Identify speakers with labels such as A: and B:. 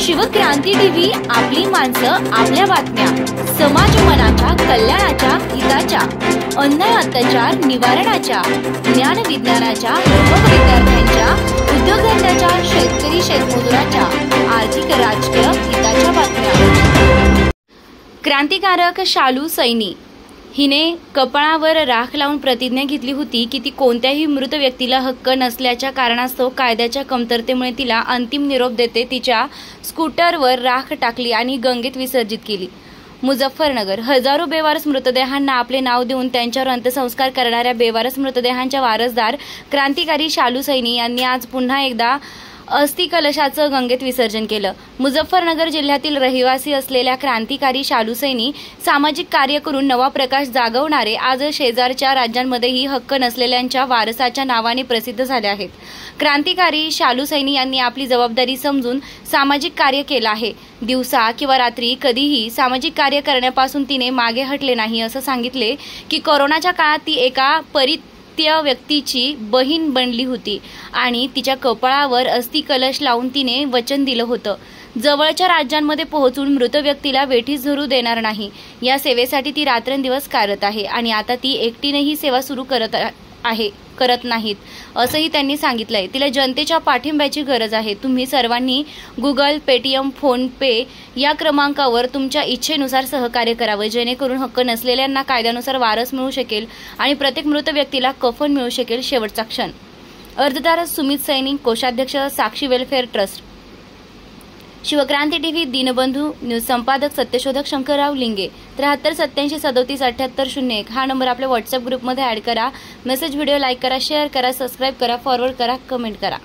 A: Shivkranti TV, आपली माणसं, आपल्या बातम्या, समाज मनाच्या कल्याणाच्या, हिताच्या, अन्याय अत्याचार निवारणाच्या, ज्ञान विज्ञानाच्या, युवक विद्यार्थ्यांच्या, उद्योगधंद्याच्या, शेतकरी शेतमजुराच्या, आर्थिक राजकीय हिताच्या बातम्या। क्रांतिकारक शालू सैनी हिने कपाळावर राख लावून प्रतिज्ञा घेतली होती की ती कोणत्याही मृत व्यक्तीला हक्क नसल्याच्या कारणास्तव कायद्याच्या कमतरतेमुळे तिला अंतिम निरोप देते तिच्या स्कूटरवर राख टाकली आणि गंगेत विसर्जित केली। मुझफ्फरनगर, हजारो बेवारस मृतदेहांना आपले नाव देऊन त्यांच्यावर अंत्यसंस्कार करणाऱ्या बेवारस मृतदेहांच्या वारसदार क्रांतिकारी शालू सैनी यांनी आज पुन्हा एकदा अस्थिकलशाचं गंगेत विसर्जन केलं। मुझफ्फरनगर जिल्ह्यातील रहिवासी असलेल्या क्रांतिकारी शालू सैनी सामाजिक कार्य करून नवा प्रकाश जागवणारे आज शेजारच्या राज्यांमध्येही हक्क नसलेल्यांच्या वारसाच्या नावाने प्रसिद्ध झाले आहेत। क्रांतिकारी शालू सैनी यांनी आपली जबाबदारी समजून सामाजिक कार्य केलं आहे। दिवसा किंवा रात्री कधीही सामाजिक कार्य करण्यापासून तिने मागे हटले नाही असं सांगितले की कोरोनाच्या काळात ती एका त्या व्यक्तीची बहीण बनली होती आणि तिच्या कपाळावर अस्थिकलश लावून तिने वचन दिलं होतं, जवळच्या राज्यांमध्ये पोहोचून मृत व्यक्तीला वेठीस धरू देणार नाही। या सेवेसाठी ती रात्रंदिवस कार्यरत आहे आणि आता ती एकटीने ही सेवा सुरू करत नाहीत असंही त्यांनी सांगितलंय। तिला जनतेच्या पाठिंब्याची गरज आहे। तुम्ही सर्वांनी गुगल, पेटीएम, फोन पे या क्रमांकावर तुमच्या इच्छेनुसार सहकार्य करावं, जेणेकरून हक्क नसलेल्यांना कायद्यानुसार वारस मिळू शकेल आणि प्रत्येक मृत व्यक्तीला कफन मिळू शकेल। शेवटचा क्षण। अर्जदार सुमित सैनी, कोषाध्यक्ष, Sakshi welfare trust. Shivkranti TV Deenbandhu news संपादक सत्यशोधक शंकरराव लिंगे। 73 87 37 78 01 हा नंबर आपल्या व्हॉट्सअप ग्रुपमध्ये ऍड करा। मेसेज व्हिडिओ लाईक करा, शेअर करा, सबस्क्राईब करा, फॉरवर्ड करा, कमेंट करा।